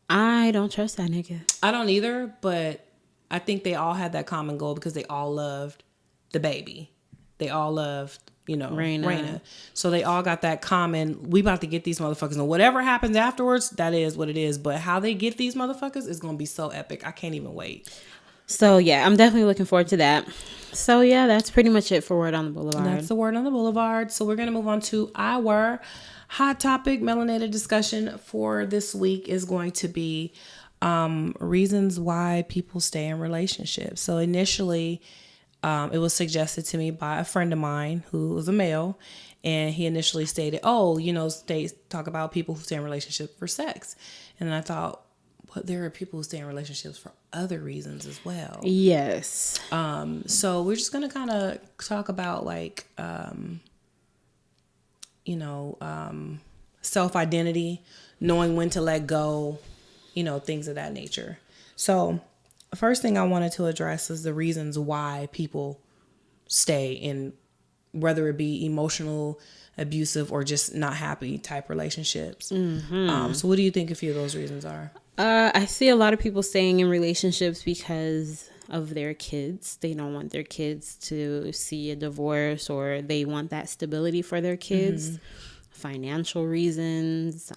I don't trust that nigga. I don't either, but I think they all had that common goal because they all loved the baby. They all loved, Raina. So they all got that common, we about to get these motherfuckers. And whatever happens afterwards, that is what it is. But how they get these motherfuckers is going to be so epic. I can't even wait. So, yeah, I'm definitely looking forward to that. So, yeah, that's pretty much it for Word on the Boulevard. That's the Word on the Boulevard. So we're going to move on to our hot topic, melanated discussion for this week is going to be reasons why people stay in relationships. So initially, it was suggested to me by a friend of mine who was a male, and he initially stated, talk about people who stay in relationships for sex. And I thought, but there are people who stay in relationships for other reasons as well. Yes. So we're just going to kind of talk about self-identity, knowing when to let go, things of that nature. So first thing I wanted to address is the reasons why people stay in, whether it be emotional, abusive, or just not happy type relationships. Mm-hmm. So what do you think a few of those reasons are? I see a lot of people staying in relationships because of their kids. They don't want their kids to see a divorce, or they want that stability for their kids. Mm-hmm. Financial reasons,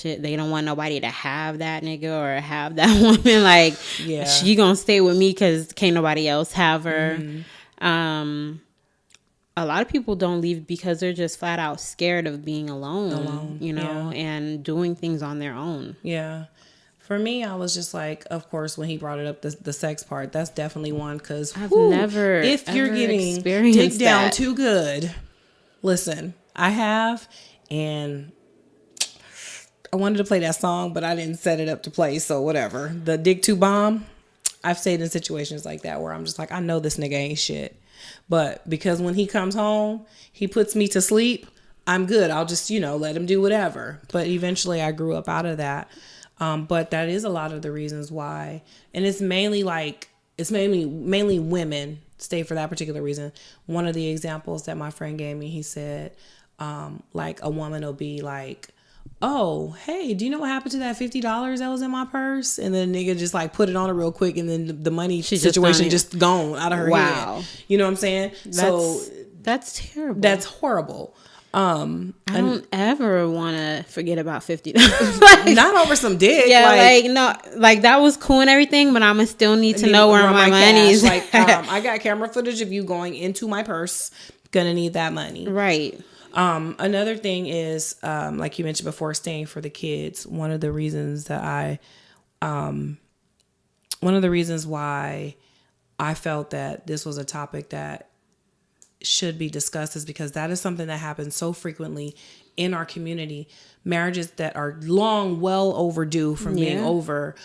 they don't want nobody to have that nigga or have that woman. Like, she gonna stay with me because can't nobody else have her. Mm-hmm. A lot of people don't leave because they're just flat out scared of being alone. And doing things on their own. Yeah. For me, I was just like, of course, when he brought it up, the sex part, that's definitely one. Because if you're getting dick down too good, listen, I have, and I wanted to play that song, but I didn't set it up to play, so whatever. The dick too bomb, I've stayed in situations like that where I'm just like, I know this nigga ain't shit. But because when he comes home, he puts me to sleep, I'm good. I'll just, let him do whatever. But eventually I grew up out of that. But that is a lot of the reasons why. And it's mainly mainly women stay for that particular reason. One of the examples that my friend gave me, he said, like a woman will be like, oh, hey, do you know what happened to that $50 that was in my purse? And then the nigga just like put it on her real quick, and then the money situation just gone out of her head. You know what I'm saying? That's terrible. That's horrible. I don't ever want to forget about $50. Not over some dick. Yeah, that was cool and everything, but I'ma still need to know where my money is. Like, I got camera footage of you going into my purse. Gonna need that money. Right. Another thing is, like you mentioned before, staying for the kids. One of the reasons why I felt that this was a topic that should be discussed is because that is something that happens so frequently in our community. Marriages that are well overdue from being over,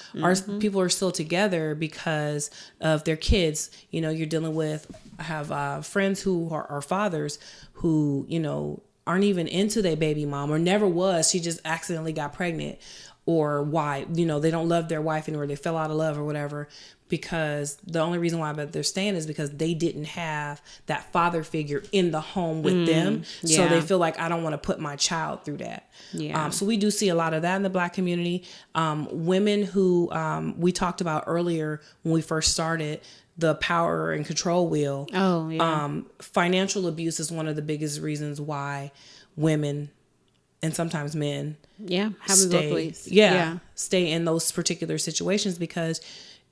people are still together because of their kids. You're dealing with, I have friends who are fathers who, aren't even into their baby mom, or never was. She just accidentally got pregnant, or why, they don't love their wife anymore. They fell out of love or whatever, because the only reason why they're staying is because they didn't have that father figure in the home with them. Yeah. So they feel like, I don't want to put my child through that. Yeah. So we do see a lot of that in the Black community. Women who we talked about earlier when we first started, the power and control wheel. Oh, yeah. Financial abuse is one of the biggest reasons why women, and sometimes men, stay in those particular situations, because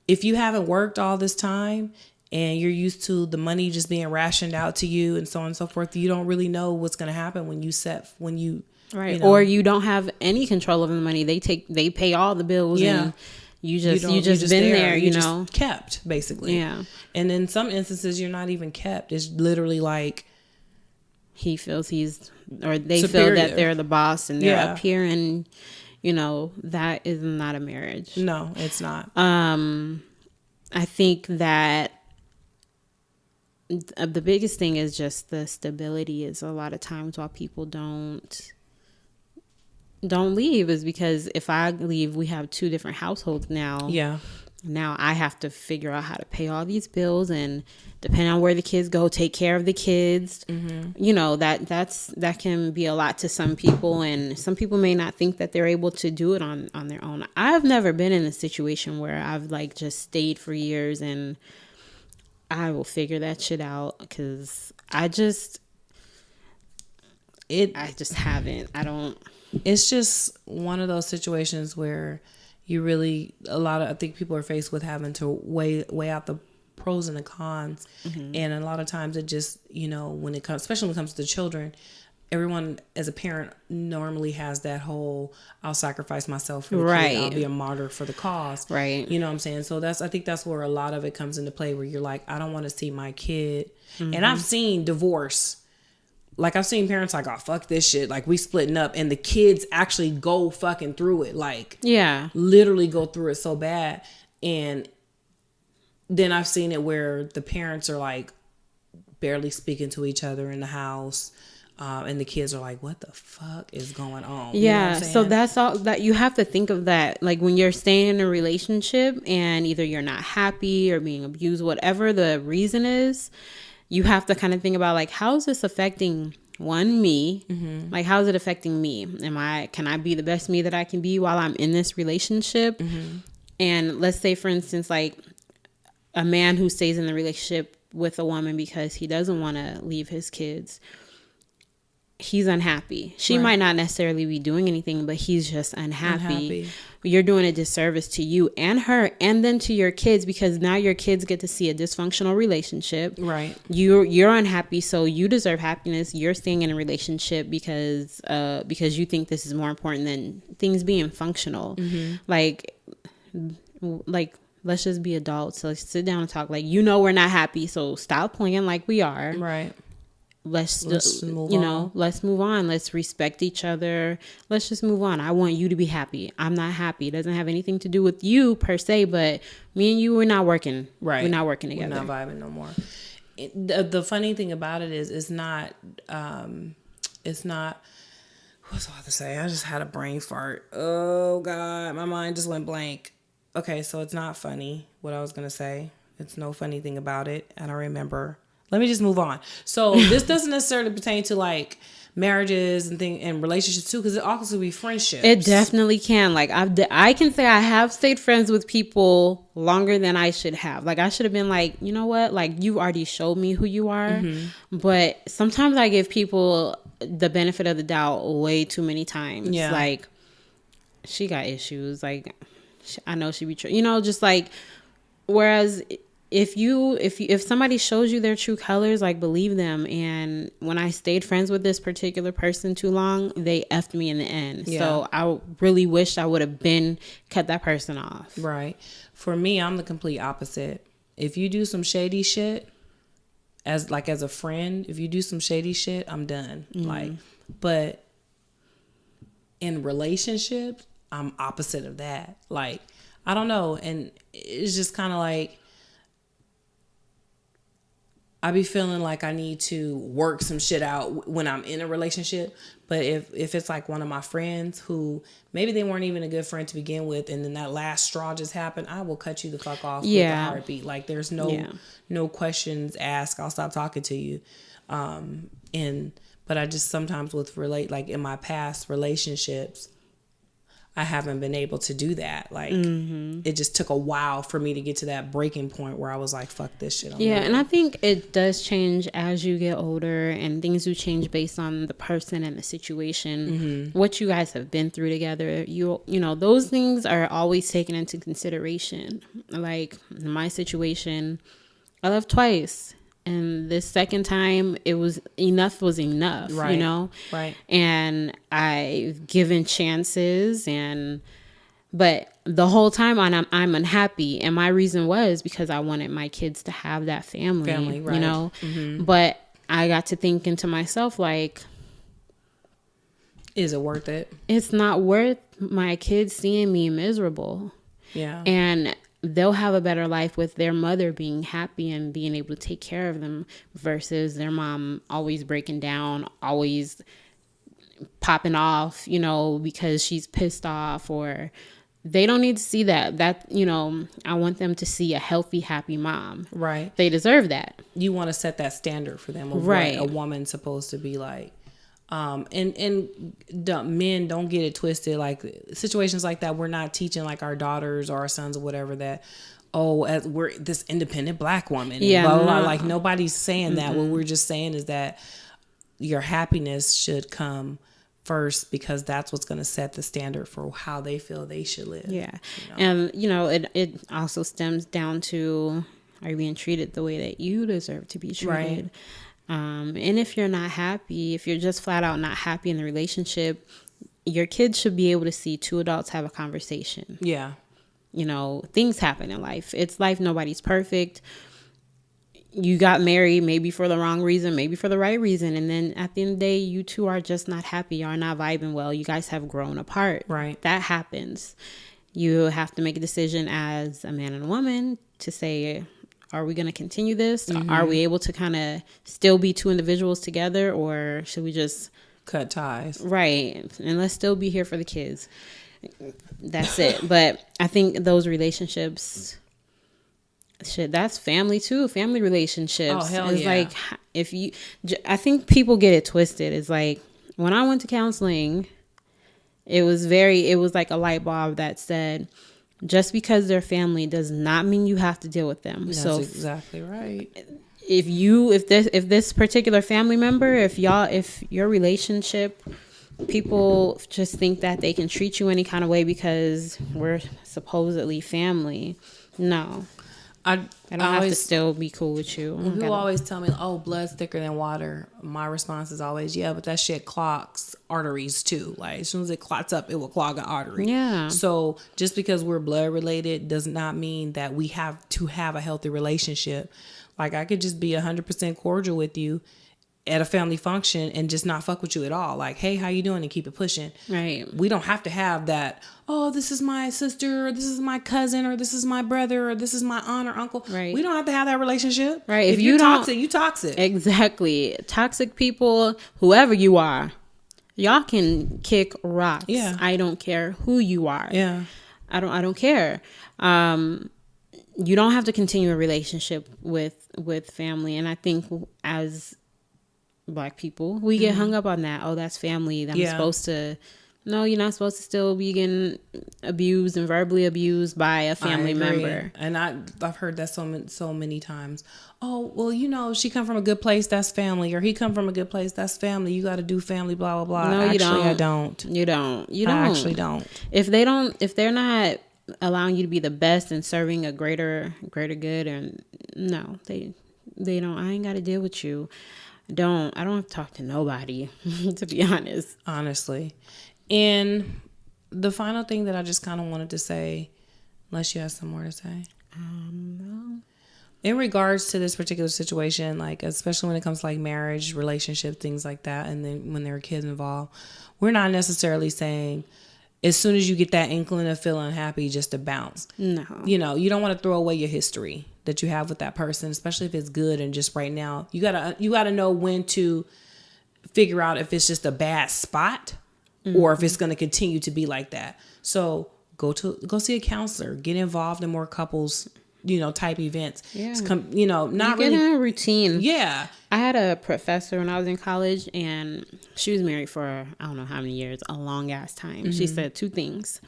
if you haven't worked all this time and you're used to the money just being rationed out to you and so on and so forth, you don't really know what's going to happen when you right, you know, or you don't have any control over the money. They pay all the bills. Yeah. And you just been there, you know, just kept basically. Yeah. And in some instances, you're not even kept. It's literally like he feels they superior. feel that they're the boss and they're Yeah. up here, and you know, that is not a marriage. No, it's not. I think that the biggest thing is just the stability. Is a lot of times why people don't leave is because if I leave, we have 2 different households now. Yeah. Now I have to figure out how to pay all these bills, and depending on where the kids go, take care of the kids. Mm-hmm. You know, that can be a lot to some people, and some people may not think that they're able to do it on their own. I've never been in a situation where I've like just stayed for years and I will figure that shit out, because I just haven't. It's just one of those situations where you really, I think people are faced with having to weigh out the pros and the cons. Mm-hmm. And a lot of times it just, you know, especially when it comes to children, everyone as a parent normally has that whole, I'll sacrifice myself for the kid, I'll be a martyr for the cause. Right. You know what I'm saying? So I think that's where a lot of it comes into play, where you're like, I don't want to see my kid. Mm-hmm. And I've seen divorce. Like, I've seen parents like, oh, fuck this shit. Like, we splitting up. And the kids actually go fucking through it. Like, yeah, literally go through it so bad. And then I've seen it where the parents are like barely speaking to each other in the house. And the kids are like, what the fuck is going on? Yeah. You know what I'm saying? So that's all that you have to think of, that like when you're staying in a relationship and either you're not happy or being abused, whatever the reason is, you have to kind of think about like, how is this affecting me? Mm-hmm. Like, how is it affecting me? Can I be the best me that I can be while I'm in this relationship? Mm-hmm. And let's say, for instance, like a man who stays in the relationship with a woman because he doesn't want to leave his kids. He's unhappy. She might not necessarily be doing anything, but he's just unhappy. You're doing a disservice to you and her, and then to your kids, because now your kids get to see a dysfunctional relationship. Right. You're unhappy, so you deserve happiness. You're staying in a relationship because you think this is more important than things being functional. Mm-hmm. Like let's just be adults. So let's sit down and talk. Like, you know, we're not happy, so stop playing like we are. Right. Let's move on. Let's move on. Let's respect each other. Let's just move on. I want you to be happy. I'm not happy. It doesn't have anything to do with you per se, but me and you, we're not working. Right. We're not working together. We're not vibing no more. The funny thing about it is, it's not, what's all I have to say? I just had a brain fart. Oh God, my mind just went blank. Okay, so it's not funny, what I was going to say. It's no funny thing about it. I don't remember. Let me just move on. So this doesn't necessarily pertain to like marriages and relationships too, because it also could be friendships. It definitely can. Like I can say I have stayed friends with people longer than I should have. Like, I should have been like, you know what? Like, you already showed me who you are. Mm-hmm. But sometimes I give people the benefit of the doubt way too many times. Yeah. Like, she got issues. Like, I know she be, just like, whereas if somebody shows you their true colors, like, believe them. And when I stayed friends with this particular person too long, they effed me in the end. Yeah. So I really wish I would have cut that person off. Right. For me, I'm the complete opposite. If you do some shady shit, as a friend, if you do some shady shit, I'm done. Mm-hmm. But in relationships, I'm opposite of that. Like, I don't know. And it's just kind of like, I be feeling like I need to work some shit out when I'm in a relationship. But if it's like one of my friends who maybe they weren't even a good friend to begin with, and then that last straw just happened, I will cut you the fuck off with a heartbeat. Like, there's no questions asked. I'll stop talking to you. But I just sometimes like in my past relationships, I haven't been able to do that. Like, It just took a while for me to get to that breaking point where I was like, fuck this shit. And I think it does change as you get older, and things do change based on the person and the situation, what you guys have been through together. You know, those things are always taken into consideration. Like, in my situation, I left twice. And this second time, it was enough, Right. you know? Right. And I've given chances, but the whole time I'm unhappy. And my reason was because I wanted my kids to have that family, right. you know? But I got to thinking to myself, like, Is it worth it? it's not worth my kids seeing me miserable. Yeah. And they'll have a better life with their mother being happy and being able to take care of them versus their mom always breaking down, always popping off, you know, because she's pissed off. Or they don't need to see that, you know, I want them to see a healthy, happy mom. Right. They deserve that. You want to set that standard for them of Right. what a woman's supposed to be like. Men don't get it twisted. Like situations like that, we're not teaching like our daughters or our sons or whatever that, as we're this independent black woman. And Yeah, blah, blah, blah. no. Like nobody's saying that. What we're just saying is that your happiness should come first because that's what's going to set the standard for how they feel they should live. Yeah. You know? And, you know, it also stems down to, are you being treated the way that you deserve to be treated? Right. And if you're not happy, if you're just flat out not happy in the relationship, your kids should be able to see two adults have a conversation. Yeah. You know, things happen in life. It's life. Nobody's perfect. You got married maybe for the wrong reason, maybe for the right reason. And then at the end of the day, you two are just not happy. You're not vibing well. You guys have grown apart. Right. That happens. You have to make a decision as a man and a woman to say, are we going to continue this? Are we able to kind of still be two individuals together, or should we just cut ties? Right. And let's still be here for the kids. That's it. But I think those relationships, that's family too. Family relationships. Oh, hell it's yeah. like, I think people get it twisted. It's like when I went to counseling, it was like a light bulb that said, just because they're family does not mean you have to deal with them. That's so exactly right. If this particular family member, if your relationship, people just think that they can treat you any kind of way because we're supposedly family. No. I don't have to still be cool with you. People always tell me, oh, blood's thicker than water. My response is always, yeah, but that shit clogs arteries too. Like as soon as it clots up, it will clog an artery. Yeah. So just because we're blood related does not mean that we have to have a healthy relationship. Like I could just be 100% cordial with you at a family function and just not fuck with you at all. Like, hey, how you doing? And keep it pushing. Right. We don't have to have that, oh, this is my sister, or this is my cousin, or this is my brother, or this is my aunt or uncle. Right. We don't have to have that relationship. Right. If you're toxic, you toxic. Exactly. Toxic people, whoever you are, y'all can kick rocks. Yeah. I don't care who you are. Yeah. I don't care. You don't have to continue a relationship with family. And I think as Black people, we get hung up on that. Oh, that's family. No, you're not supposed to still be getting abused and verbally abused by a family member. And I've heard that so many times. Oh, well, you know, she come from a good place, that's family, or he come from a good place, that's family. You got to do family, blah blah blah. No, you don't. I don't. You don't. I actually don't. If they're not allowing you to be the best and serving a greater good, and no, they don't. I ain't got to deal with you. I don't have to talk to nobody, to be honest. Honestly. And the final thing that I just kind of wanted to say, unless you have some more to say. No. In regards to this particular situation, like especially when it comes to like marriage, relationship, things like that, and then when there are kids involved, we're not necessarily saying as soon as you get that inkling of feeling unhappy, just to bounce. No. You know, you don't want to throw away your history that you have with that person, especially if it's good. And just right now, you gotta know when to figure out if it's just a bad spot or if it's going to continue to be like that. So go see a counselor, get involved in more couples, type events. Yeah. Not Get really in a routine. Yeah. I had a professor when I was in college, and she was married for I don't know how many years, a long ass time. Mm-hmm. She said two things.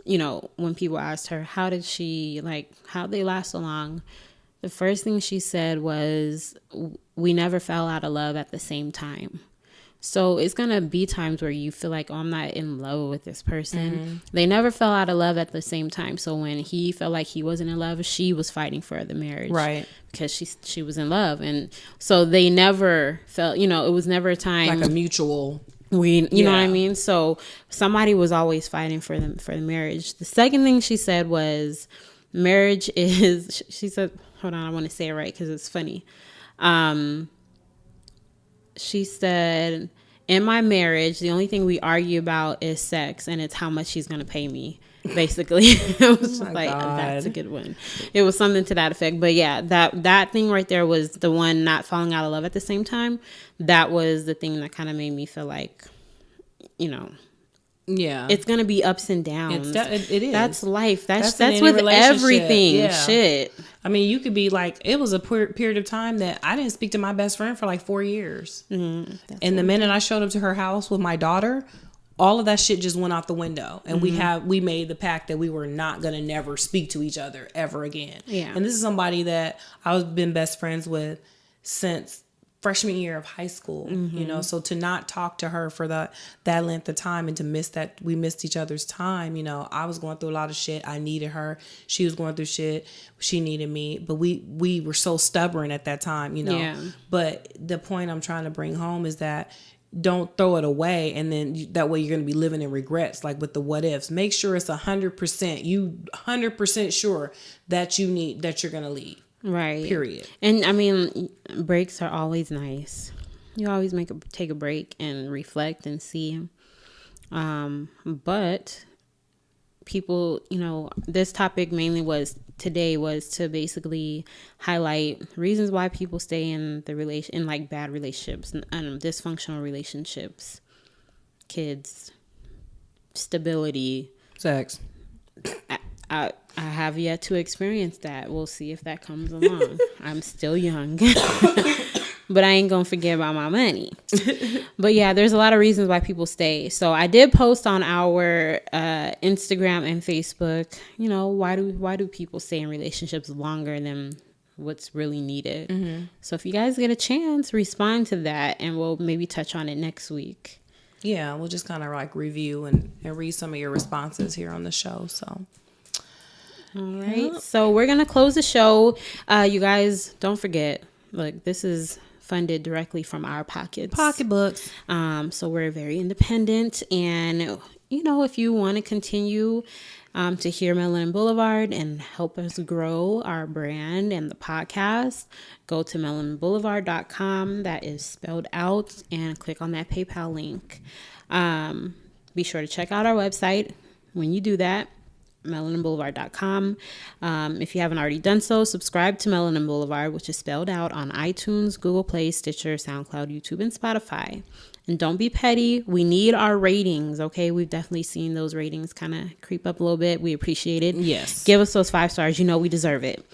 When people asked her how did they last so long, the first thing she said was, we never fell out of love at the same time. So it's going to be times where you feel like, oh, I'm not in love with this person. They never fell out of love at the same time. So when he felt like he wasn't in love, she was fighting for the marriage. Right. Because she was in love. And so they never felt, it was never a time. Like a mutual. You know what I mean? So somebody was always fighting for the marriage. The second thing she said was, marriage is, she said, hold on, I want to say it right because it's funny. She said, in my marriage, the only thing we argue about is sex, and it's how much he's going to pay me, basically. It was just like, God. That's a good one. It was something to that effect. But yeah, that thing right there was the one, not falling out of love at the same time. That was the thing that kind of made me feel like, Yeah. it's going to be ups and downs. It is. That's life. That's in any with relationship. everything. Yeah. Shit. I mean, you could be like, it was a period of time that I didn't speak to my best friend for like 4 years. And the minute I showed up to her house with my daughter, all of that shit just went out the window. And we made the pact that we were not going to never speak to each other ever again. Yeah. And this is somebody that I've been best friends with since freshman year of high school, so to not talk to her for that length of time and to we missed each other's time, I was going through a lot of shit. I needed her. She was going through shit. She needed me, but we were so stubborn at that time, Yeah. But the point I'm trying to bring home is that don't throw it away, and then that way you're going to be living in regrets, like with the what ifs. Make sure it's 100%. You 100% sure that you're going to leave. Right. Period. And I mean, breaks are always nice. You always take a break and reflect and see. But people, this topic mainly was to basically highlight reasons why people stay in like bad relationships and dysfunctional relationships, kids, stability, Sex. I have yet to experience that. We'll see if that comes along. I'm still young. But I ain't going to forget about my money. But yeah, there's a lot of reasons why people stay. So I did post on our Instagram and Facebook, why do people stay in relationships longer than what's really needed? So if you guys get a chance, respond to that, and we'll maybe touch on it next week. Yeah, we'll just kind of like review and read some of your responses here on the show. So. All right. So we're going to close the show. You guys, don't forget, look, this is funded directly from our Pocketbooks. So we're very independent. And, if you want to continue to hear Melanin Boulevard and help us grow our brand and the podcast, go to melaninboulevard.com. That is spelled out, and click on that PayPal link. Be sure to check out our website when you do that. melaninboulevard.com. If you haven't already done so, subscribe to Melanin Boulevard, which is spelled out, on iTunes, Google Play, Stitcher, SoundCloud, YouTube, and Spotify. And don't be petty. We need our ratings, okay? We've definitely seen those ratings kind of creep up a little bit. We appreciate it. Yes. Give us those 5 stars. We deserve it.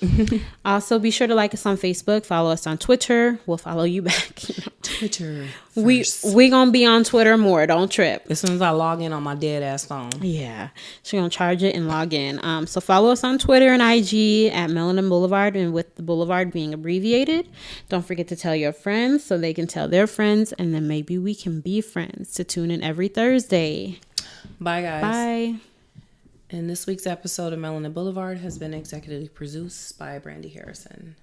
Also, be sure to like us on Facebook. Follow us on Twitter. We'll follow you back. Twitter. We gonna be on Twitter more. Don't trip. As soon as I log in on my dead ass phone. Yeah, she's gonna charge it and log in. So follow us on Twitter and IG at Melanin Boulevard, and with the Boulevard being abbreviated. Don't forget to tell your friends so they can tell their friends, and then maybe we can be friends. To tune in every Thursday. Bye, guys. Bye. And this week's episode of Melanin Boulevard has been executively produced by Brandy Harrison.